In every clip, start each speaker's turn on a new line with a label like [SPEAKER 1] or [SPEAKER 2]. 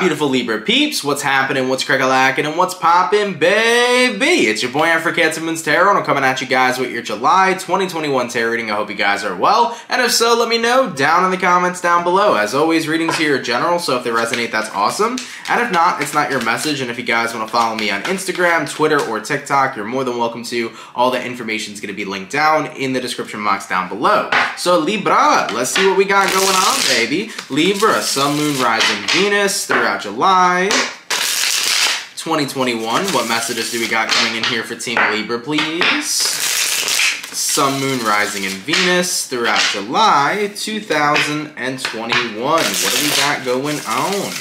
[SPEAKER 1] beautiful Libra peeps? What's happening? What's crack-a-lackin'? And what's poppin', baby? It's your boy for CancerMoonsTarot, and I'm coming at you guys with your July 2021 tarot reading. I hope you guys are well, and if so, let me know down in the comments down below. As always, readings here are general, so if they resonate, that's awesome. And if not, it's not your message, and if you guys want to follow me on Instagram, Twitter, or TikTok, you're more than welcome to. All the information is going to be linked down in the description box down below. So Libra, let's see what we got going on, baby. Libra, Sun, Moon, Rising, Venus throughout July 2021. What messages do we got coming in here for Team Libra, please? Sun, Moon, Rising, and Venus throughout July 2021. What do we got going on?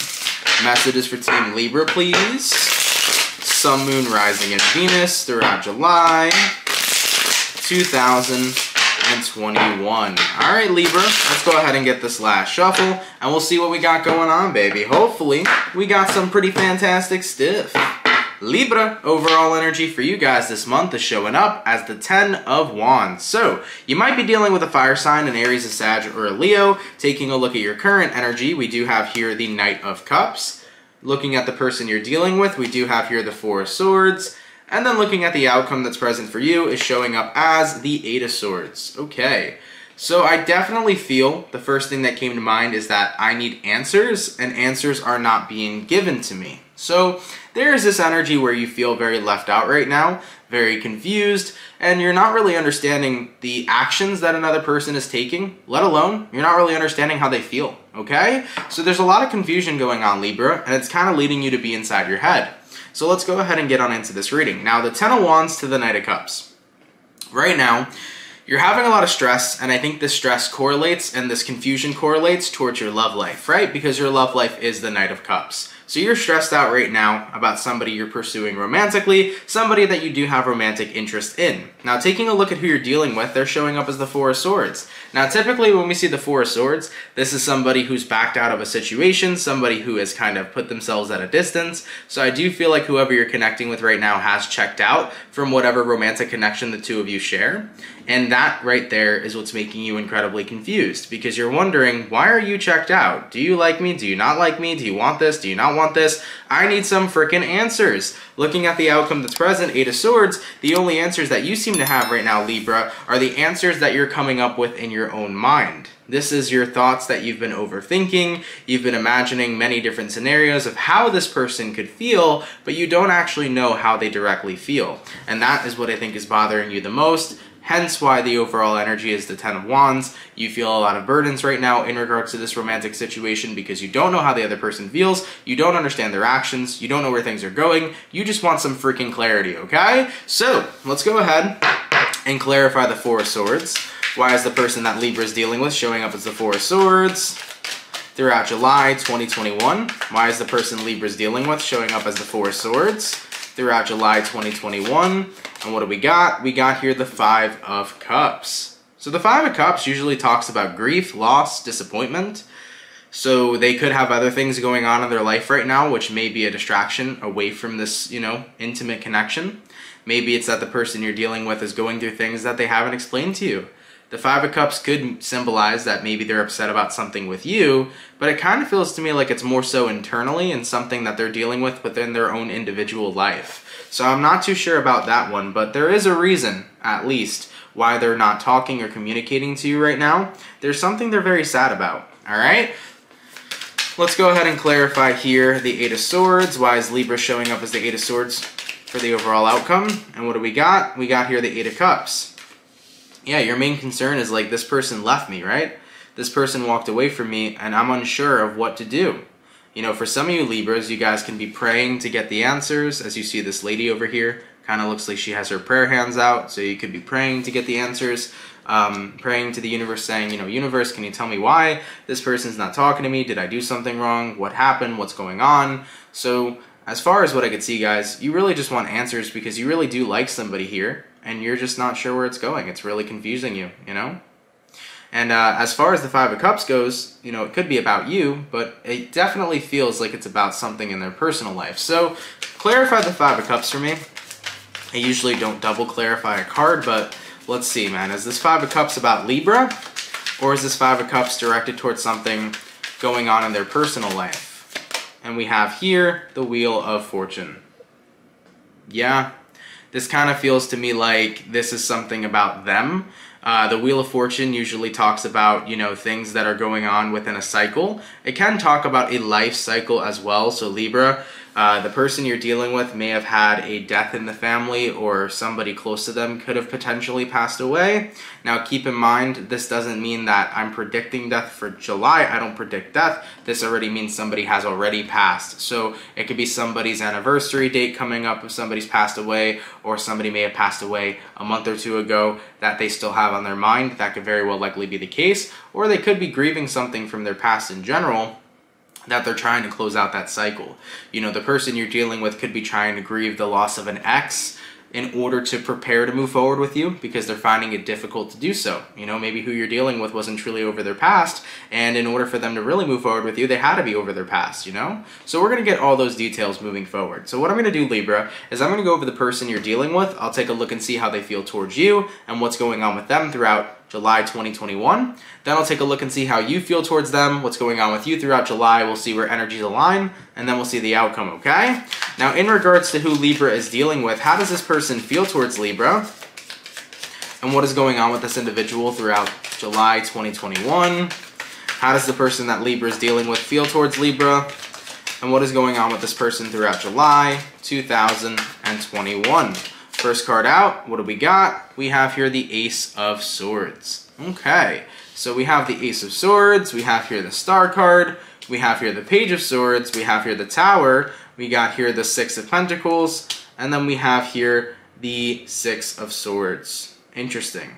[SPEAKER 1] Messages for Team Libra, please. Sun, Moon, Rising, and Venus throughout July 2021. All right, Libra, let's go ahead and get this last shuffle, and we'll see what we got going on, baby. Hopefully, we got some pretty fantastic stuff. Libra, overall energy for you guys this month is showing up as the 10 of Wands. So, you might be dealing with a fire sign, an Aries, a Sag, or a Leo. Taking a look at your current energy, we do have here the Knight of Cups. Looking at the person you're dealing with, we do have here the Four of Swords. And then looking at the outcome that's present for you is showing up as the Eight of Swords. Okay, so I definitely feel the first thing that came to mind is that I need answers, and answers are not being given to me. So there is this energy where you feel very left out right now, very confused, and you're not really understanding the actions that another person is taking, let alone you're not really understanding how they feel, okay? So there's a lot of confusion going on, Libra, and it's kind of leading you to be inside your head. So let's go ahead and get on into this reading. Now, the 10 of Wands to the Knight of Cups. Right now, you're having a lot of stress, and I think this stress correlates and this confusion correlates towards your love life, right? Because your love life is the Knight of Cups. So you're stressed out right now about somebody you're pursuing romantically, somebody that you do have romantic interest in. Now, taking a look at who you're dealing with, they're showing up as the Four of Swords. Now, typically when we see the Four of Swords, this is somebody who's backed out of a situation, somebody who has kind of put themselves at a distance. So I do feel like whoever you're connecting with right now has checked out from whatever romantic connection the two of you share. And that right there is what's making you incredibly confused, because you're wondering, why are you checked out? Do you like me? Do you not like me? Do you want this? Do you not want this? I need some freaking answers. Looking at the outcome that's present, Eight of Swords, the only answers that you seem to have right now, Libra, are the answers that you're coming up with in your own mind. This is your thoughts that you've been overthinking. You've been imagining many different scenarios of how this person could feel, but you don't actually know how they directly feel. And that is what I think is bothering you the most. Hence why the overall energy is the 10 of Wands. You feel a lot of burdens right now in regards to this romantic situation because you don't know how the other person feels, you don't understand their actions, you don't know where things are going, you just want some freaking clarity, okay? So, let's go ahead and clarify the Four of Swords. Why is the person that Libra is dealing with showing up as the Four of Swords throughout July 2021? Why is the person Libra is dealing with showing up as the Four of Swords throughout July 2021? And what do we got? We got here the Five of Cups. So the Five of Cups usually talks about grief, loss, disappointment. So they could have other things going on in their life right now, which may be a distraction away from this, intimate connection. Maybe it's that the person you're dealing with is going through things that they haven't explained to you. The Five of Cups could symbolize that maybe they're upset about something with you, but it kind of feels to me like it's more so internally and something that they're dealing with within their own individual life. So I'm not too sure about that one, but there is a reason, at least, why they're not talking or communicating to you right now. There's something they're very sad about, all right? Let's go ahead and clarify here the Eight of Swords. Why is Libra showing up as the Eight of Swords for the overall outcome? And what do we got? We got here the Eight of Cups. Yeah, your main concern is like, this person left me, right? This person walked away from me and I'm unsure of what to do. For some of you Libras, you guys can be praying to get the answers. As you see this lady over here, kind of looks like she has her prayer hands out. So you could be praying to get the answers, praying to the universe saying, universe, can you tell me why this person's not talking to me? Did I do something wrong? What happened? What's going on? So as far as what I could see, guys, you really just want answers because you really do like somebody here and you're just not sure where it's going. It's really confusing you, And as far as the Five of Cups goes, it could be about you, but it definitely feels like it's about something in their personal life. So, clarify the Five of Cups for me. I usually don't double clarify a card, but let's see, man. Is this Five of Cups about Libra? Or is this Five of Cups directed towards something going on in their personal life? and we have here the Wheel of Fortune. Yeah, this kind of feels to me like this is something about them. The Wheel of Fortune usually talks about, you know, things that are going on within a cycle. It can talk about a life cycle as well. So Libra, the person you're dealing with may have had a death in the family, or somebody close to them could have potentially passed away. Now keep in mind, this doesn't mean that I'm predicting death for July. I don't predict death. This already means somebody has already passed. So it could be somebody's anniversary date coming up if somebody's passed away, or somebody may have passed away a month or two ago that they still have on their mind. That could very well likely be the case. Or they could be grieving something from their past in general, that they're trying to close out that cycle. You know, the person you're dealing with could be trying to grieve the loss of an ex in order to prepare to move forward with you, because they're finding it difficult to do so. You know, maybe who you're dealing with wasn't truly over their past, and in order for them to really move forward with you, they had to be over their past, you know? So we're gonna get all those details moving forward. So what I'm gonna do, Libra, is I'm gonna go over the person you're dealing with. I'll take a look and see how they feel towards you and what's going on with them throughout July 2021. Then I'll take a look and see how you feel towards them, what's going on with you throughout July. We'll see where energies align, and then we'll see the outcome, okay? Now, in regards to who Libra is dealing with, how does this person feel towards Libra? And what is going on with this individual throughout July 2021? How does the person that Libra is dealing with feel towards Libra? And what is going on with this person throughout July 2021? First card out, what do we got? We have here the Ace of Swords. Okay, so we have the Ace of Swords, we have here the Star card, we have here the Page of Swords, we have here the Tower, we got here the Six of Pentacles, and then we have here the Six of Swords. Interesting.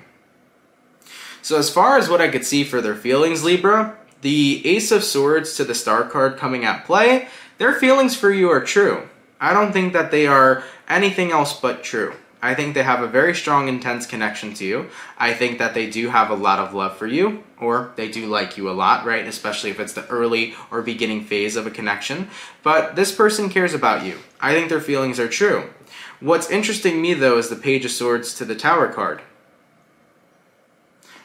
[SPEAKER 1] So as far as what I could see for their feelings, Libra, the Ace of Swords to the Star card coming at play, their feelings for you are true. I don't think that they are anything else but true. I think they have a very strong, intense connection to you. I think that they do have a lot of love for you, or they do like you a lot, right? Especially if it's the early or beginning phase of a connection. But this person cares about you. I think their feelings are true. What's interesting me, though, is the Page of Swords to the Tower card.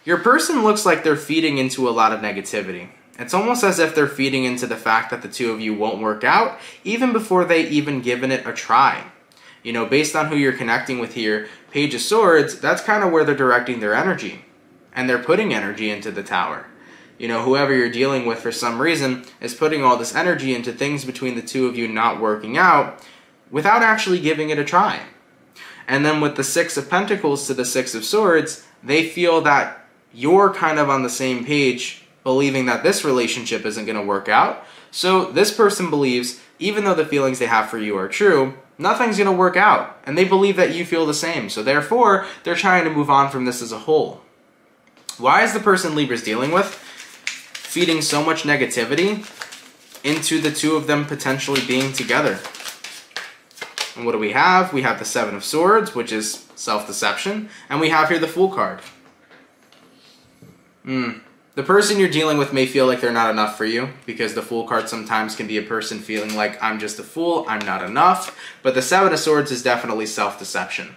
[SPEAKER 1] Your person looks like they're feeding into a lot of negativity. It's almost as if they're feeding into the fact that the two of you won't work out, even before they even given it a try. You know, based on who you're connecting with here, Page of Swords, that's kind of where they're directing their energy. And they're putting energy into the Tower. You know, whoever you're dealing with for some reason is putting all this energy into things between the two of you not working out without actually giving it a try. And then with the Six of Pentacles to the Six of Swords, they feel that you're kind of on the same page, believing that this relationship isn't going to work out. So this person believes, even though the feelings they have for you are true, nothing's going to work out. And they believe that you feel the same. So therefore, they're trying to move on from this as a whole. Why is the person Libra's dealing with feeding so much negativity into the two of them potentially being together? And what do we have? We have the Seven of Swords, which is self-deception. And we have here the Fool card. The person you're dealing with may feel like they're not enough for you, because the Fool card sometimes can be a person feeling like, I'm just a fool, I'm not enough. But the Seven of Swords is definitely self-deception.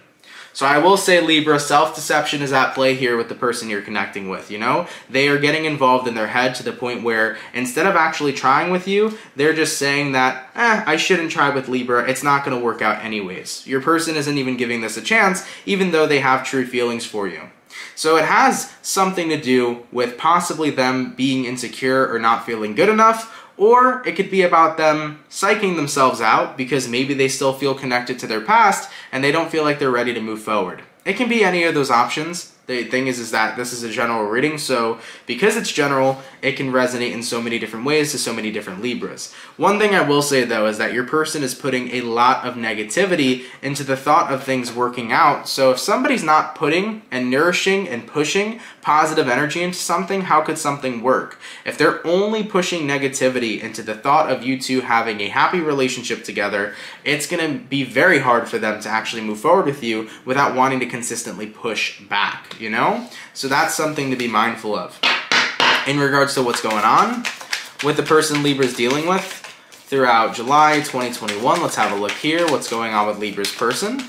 [SPEAKER 1] So I will say, Libra, self-deception is at play here with the person you're connecting with, you know? They are getting involved in their head to the point where instead of actually trying with you, they're just saying that, I shouldn't try with Libra, it's not going to work out anyways. Your person isn't even giving this a chance, even though they have true feelings for you. So it has something to do with possibly them being insecure or not feeling good enough, or it could be about them psyching themselves out because maybe they still feel connected to their past and they don't feel like they're ready to move forward. It can be any of those options. The thing is that this is a general reading, so because it's general, it can resonate in so many different ways to so many different Libras. One thing I will say, though, is that your person is putting a lot of negativity into the thought of things working out. So if somebody's not putting and nourishing and pushing positive energy into something, how could something work? If they're only pushing negativity into the thought of you two having a happy relationship together, it's going to be very hard for them to actually move forward with you without wanting to consistently push back, you know? So that's something to be mindful of. In regards to what's going on with the person Libra's dealing with throughout July 2021, let's have a look here. What's going on with Libra's person?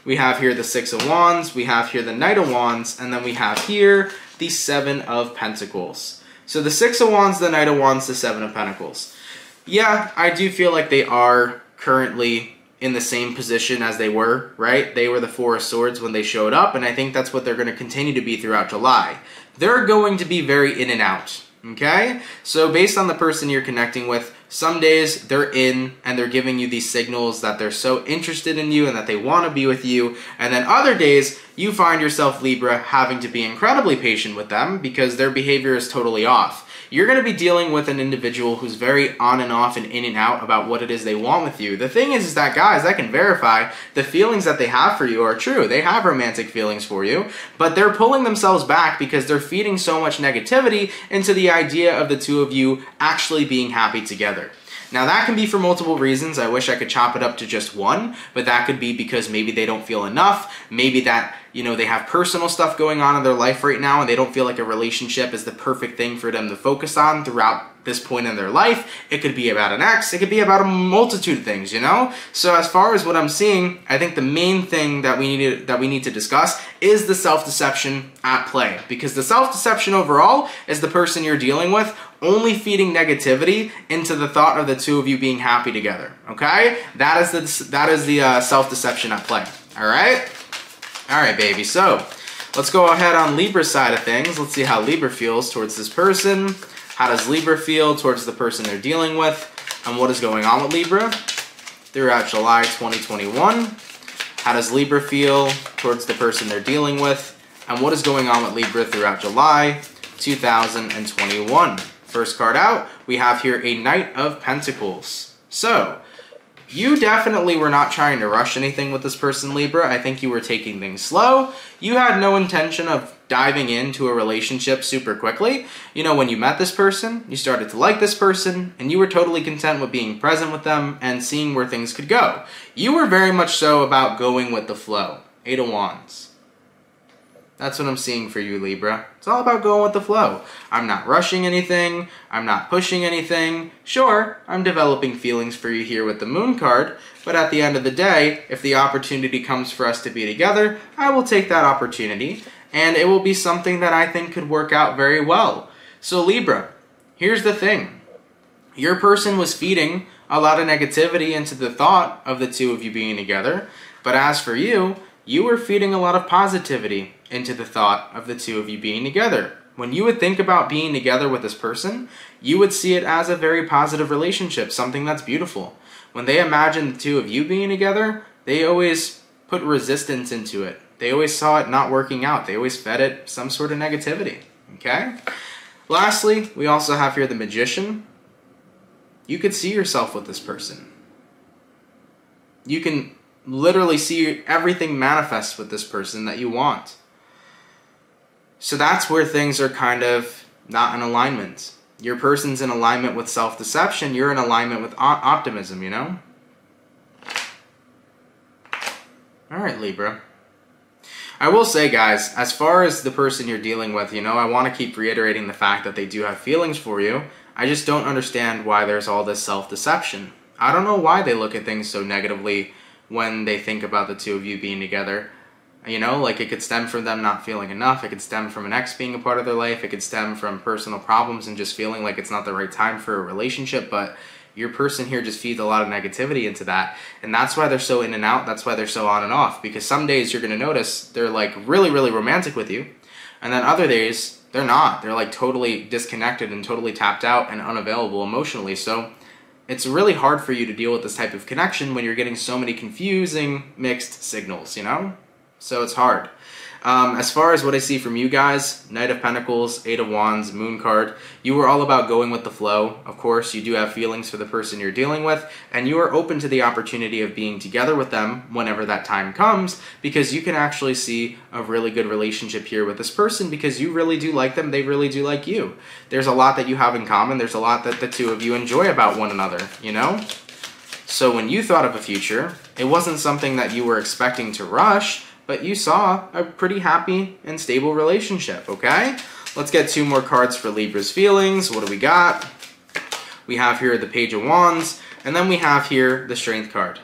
[SPEAKER 1] We have here the Six of Wands, we have here the Knight of Wands, and then we have here the Seven of Pentacles. So the Six of Wands, the Knight of Wands, the Seven of Pentacles. Yeah, I do feel like they are currently in the same position as they were, right? They were the Four of Swords when they showed up, and I think that's what they're going to continue to be throughout July. They're going to be very in and out, okay? So based on the person you're connecting with, some days they're in and they're giving you these signals that they're so interested in you and that they want to be with you, and then other days you find yourself, Libra, having to be incredibly patient with them because their behavior is totally off. You're going to be dealing with an individual who's very on and off and in and out about what it is they want with you. The thing is that, guys, I can verify the feelings that they have for you are true. They have romantic feelings for you, but they're pulling themselves back because they're feeding so much negativity into the idea of the two of you actually being happy together. Now, that can be for multiple reasons. I wish I could chop it up to just one, but that could be because maybe they don't feel enough. Maybe that, you know, they have personal stuff going on in their life right now and they don't feel like a relationship is the perfect thing for them to focus on throughout this point in their life. It could be about an ex. It could be about a multitude of things, you know? So as far as what I'm seeing, I think the main thing that we need to discuss is the self-deception at play. Because the self-deception overall is the person you're dealing with only feeding negativity into the thought of the two of you being happy together, okay? That is the self-deception at play, all right? All right, baby, so let's go ahead on Libra's side of things. Let's see how Libra feels towards this person. How does Libra feel towards the person they're dealing with? And what is going on with Libra throughout July 2021? How does Libra feel towards the person they're dealing with? And what is going on with Libra throughout July 2021? First card out, we have here a Knight of Pentacles. So, you definitely were not trying to rush anything with this person, Libra. I think you were taking things slow. You had no intention of diving into a relationship super quickly. You know, when you met this person, you started to like this person, and you were totally content with being present with them and seeing where things could go. You were very much so about going with the flow. Eight of Wands. That's what I'm seeing for you, Libra. It's all about going with the flow. I'm not rushing anything. I'm not pushing anything. Sure, I'm developing feelings for you here with the Moon card, but at the end of the day, if the opportunity comes for us to be together, I will take that opportunity, and it will be something that I think could work out very well. So Libra, here's the thing. Your person was feeding a lot of negativity into the thought of the two of you being together, but as for you, you were feeding a lot of positivity into the thought of the two of you being together. When you would think about being together with this person, you would see it as a very positive relationship, something that's beautiful. When they imagine the two of you being together, they always put resistance into it. They always saw it not working out. They always fed it some sort of negativity, okay? Lastly, we also have here the Magician. You could see yourself with this person. You can literally see everything manifest with this person that you want. So that's where things are kind of not in alignment. Your person's in alignment with self-deception. You're in alignment with optimism, you know? All right, Libra. I will say, guys, as far as the person you're dealing with, you know, I want to keep reiterating the fact that they do have feelings for you. I just don't understand why there's all this self-deception. I don't know why they look at things so negatively when they think about the two of you being together. You know, like it could stem from them not feeling enough. It could stem from an ex being a part of their life. It could stem from personal problems and just feeling like it's not the right time for a relationship. But your person here just feeds a lot of negativity into that. And that's why they're so in and out. That's why they're so on and off. Because some days you're going to notice they're like really, really romantic with you. And then other days they're not. They're like totally disconnected and totally tapped out and unavailable emotionally. So it's really hard for you to deal with this type of connection when you're getting so many confusing mixed signals, you know? So it's hard. As far as what I see from you guys, Knight of Pentacles, Eight of Wands, Moon card, you were all about going with the flow. Of course, you do have feelings for the person you're dealing with, and you are open to the opportunity of being together with them whenever that time comes, because you can actually see a really good relationship here with this person because you really do like them, they really do like you. There's a lot that you have in common. There's a lot that the two of you enjoy about one another, you know? So when you thought of a future, it wasn't something that you were expecting to rush, but you saw a pretty happy and stable relationship, okay? Let's get two more cards for Libra's feelings. What do we got? We have here the Page of Wands, and then we have here the Strength card.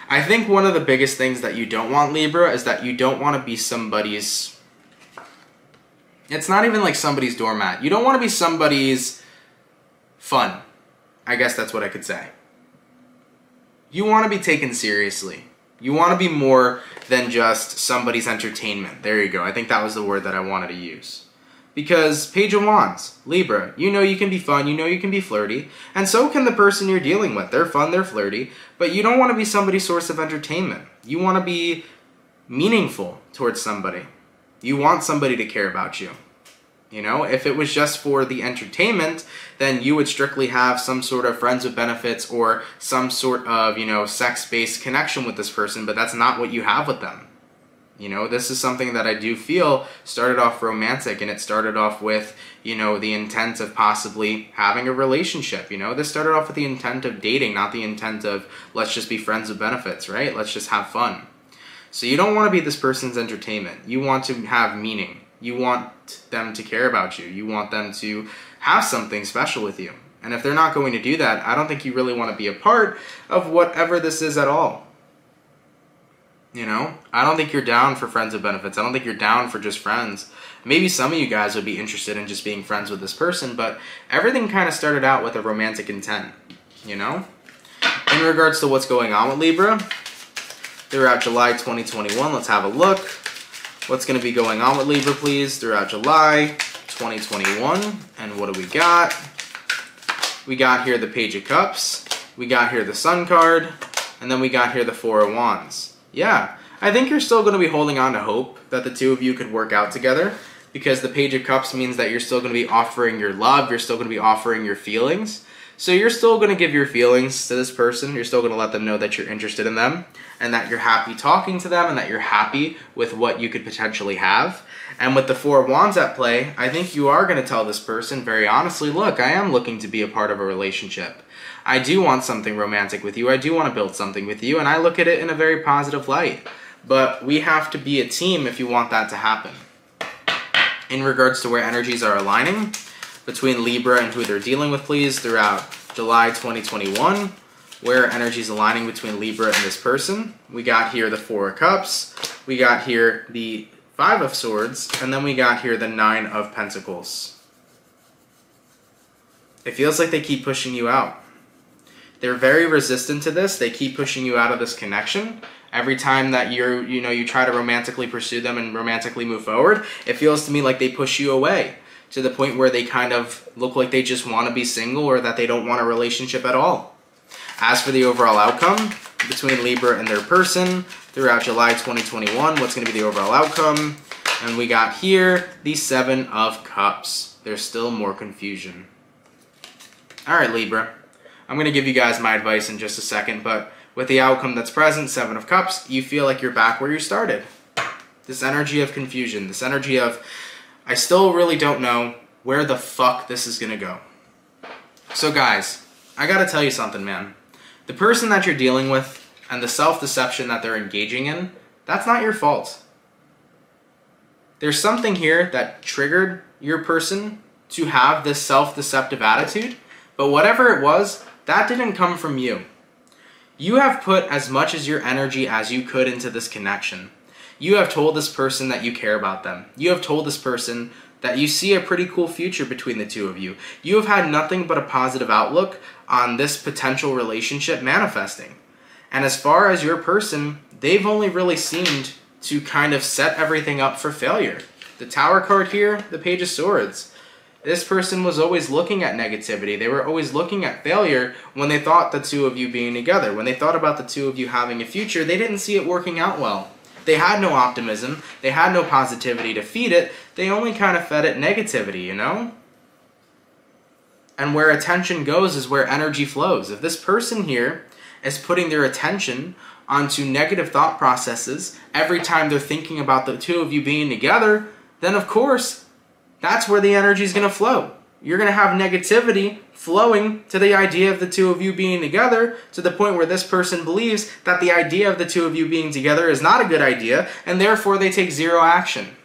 [SPEAKER 1] I think one of the biggest things that you don't want, Libra, is that you don't want to be somebody's... It's not even like somebody's doormat. You don't want to be somebody's fun. I guess that's what I could say. You want to be taken seriously. You want to be more than just somebody's entertainment. There you go. I think that was the word that I wanted to use. Because Page of Wands, Libra, you know you can be fun, you know you can be flirty, and so can the person you're dealing with. They're fun, they're flirty, but you don't want to be somebody's source of entertainment. You want to be meaningful towards somebody. You want somebody to care about you. You know, if it was just for the entertainment, then you would strictly have some sort of friends with benefits or some sort of, you know, sex-based connection with this person, but that's not what you have with them. You know, this is something that I do feel started off romantic, and it started off with, you know, the intent of possibly having a relationship. You know, this started off with the intent of dating, not the intent of let's just be friends with benefits, right? Let's just have fun. So you don't want to be this person's entertainment. You want to have meaning. You want them to care about you. You want them to have something special with you. And if they're not going to do that, I don't think you really want to be a part of whatever this is at all. You know, I don't think you're down for friends with benefits. I don't think you're down for just friends. Maybe some of you guys would be interested in just being friends with this person, but everything kind of started out with a romantic intent, you know? In regards to what's going on with Libra, throughout July 2021, let's have a look. What's going to be going on with Libra, please, throughout July 2021. And what do we got? We got here the Page of Cups. We got here the Sun card. And then we got here the Four of Wands. Yeah, I think you're still going to be holding on to hope that the two of you could work out together, because the Page of Cups means that you're still going to be offering your love. You're still going to be offering your feelings. So you're still going to give your feelings to this person. You're still going to let them know that you're interested in them and that you're happy talking to them and that you're happy with what you could potentially have. And with the Four of Wands at play, I think you are going to tell this person very honestly, look, I am looking to be a part of a relationship. I do want something romantic with you. I do want to build something with you, and I look at it in a very positive light. But we have to be a team if you want that to happen. In regards to where energies are aligning between Libra and who they're dealing with, please, throughout July 2021, where energies aligning between Libra and this person. We got here the Four of Cups, we got here the Five of Swords, and then we got here the Nine of Pentacles. It feels like they keep pushing you out. They're very resistant to this. They keep pushing you out of this connection. Every time that you try to romantically pursue them and romantically move forward, it feels to me like they push you away to the point where they kind of look like they just want to be single or that they don't want a relationship at all. As for the overall outcome between Libra and their person throughout July 2021, what's going to be the overall outcome? And we got here the Seven of Cups. There's still more confusion. All right, Libra. I'm going to give you guys my advice in just a second, but with the outcome that's present, Seven of Cups, you feel like you're back where you started. This energy of confusion, this energy of, I still really don't know where the fuck this is going to go. So guys, I got to tell you something, man. The person that you're dealing with and the self-deception that they're engaging in, that's not your fault. There's something here that triggered your person to have this self-deceptive attitude, but whatever it was, that didn't come from you. You have put as much as your energy as you could into this connection. You have told this person that you care about them. You have told this person that you see a pretty cool future between the two of you. You have had nothing but a positive outlook on this potential relationship manifesting. And as far as your person, they've only really seemed to kind of set everything up for failure. The Tower card here, the Page of Swords. This person was always looking at negativity. They were always looking at failure when they thought the two of you being together. When they thought about the two of you having a future, they didn't see it working out well. They had no optimism. They had no positivity to feed it. They only kind of fed it negativity, you know? And where attention goes is where energy flows. If this person here is putting their attention onto negative thought processes every time they're thinking about the two of you being together, then of course, that's where the energy is going to flow. You're going to have negativity flowing to the idea of the two of you being together, to the point where this person believes that the idea of the two of you being together is not a good idea, and therefore they take zero action.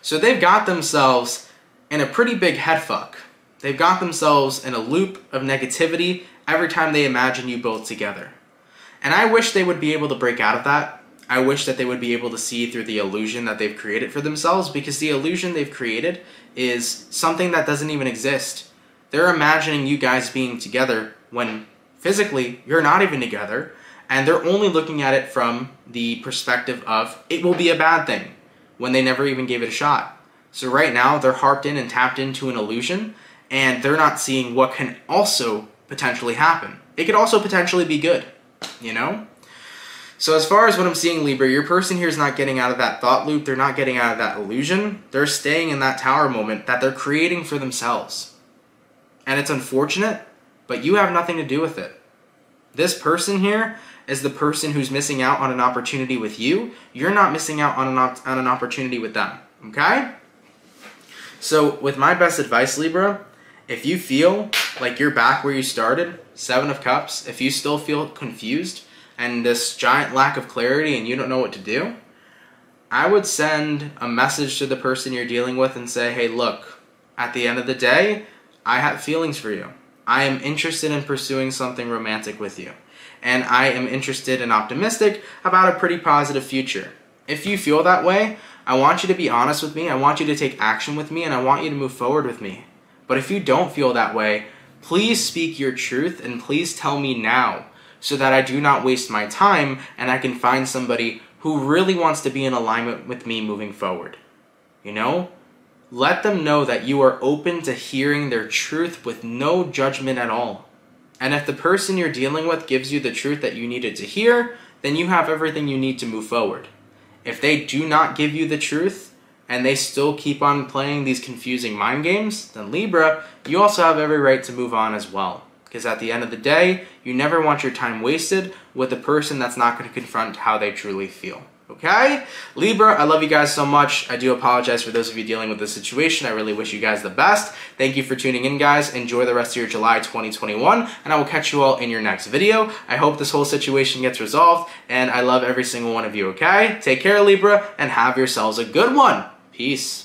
[SPEAKER 1] So they've got themselves in a pretty big head fuck. They've got themselves in a loop of negativity every time they imagine you both together. And I wish they would be able to break out of that. I wish that they would be able to see through the illusion that they've created for themselves, because the illusion they've created is something that doesn't even exist. They're imagining you guys being together when physically you're not even together, and they're only looking at it from the perspective of it will be a bad thing when they never even gave it a shot. So right now they're harped in and tapped into an illusion, and they're not seeing what can also potentially happen. It could also potentially be good, you know? So as far as what I'm seeing, Libra, your person here is not getting out of that thought loop. They're not getting out of that illusion. They're staying in that tower moment that they're creating for themselves. And it's unfortunate, but you have nothing to do with it. This person here is the person who's missing out on an opportunity with you. You're not missing out on an opportunity with them, okay? So with my best advice, Libra, if you feel like you're back where you started, 7 of Cups, if you still feel confused and this giant lack of clarity and you don't know what to do, I would send a message to the person you're dealing with and say, hey, look, at the end of the day, I have feelings for you. I am interested in pursuing something romantic with you. And I am interested and optimistic about a pretty positive future. If you feel that way, I want you to be honest with me, I want you to take action with me, and I want you to move forward with me. But if you don't feel that way, please speak your truth and please tell me now so that I do not waste my time and I can find somebody who really wants to be in alignment with me moving forward. You know? Let them know that you are open to hearing their truth with no judgment at all. And if the person you're dealing with gives you the truth that you needed to hear, then you have everything you need to move forward. If they do not give you the truth, and they still keep on playing these confusing mind games, then Libra, you also have every right to move on as well. Because at the end of the day, you never want your time wasted with a person that's not going to confront how they truly feel. Okay? Libra, I love you guys so much. I do apologize for those of you dealing with this situation. I really wish you guys the best. Thank you for tuning in, guys. Enjoy the rest of your July 2021, and I will catch you all in your next video. I hope this whole situation gets resolved, and I love every single one of you, okay? Take care, Libra, and have yourselves a good one. Peace.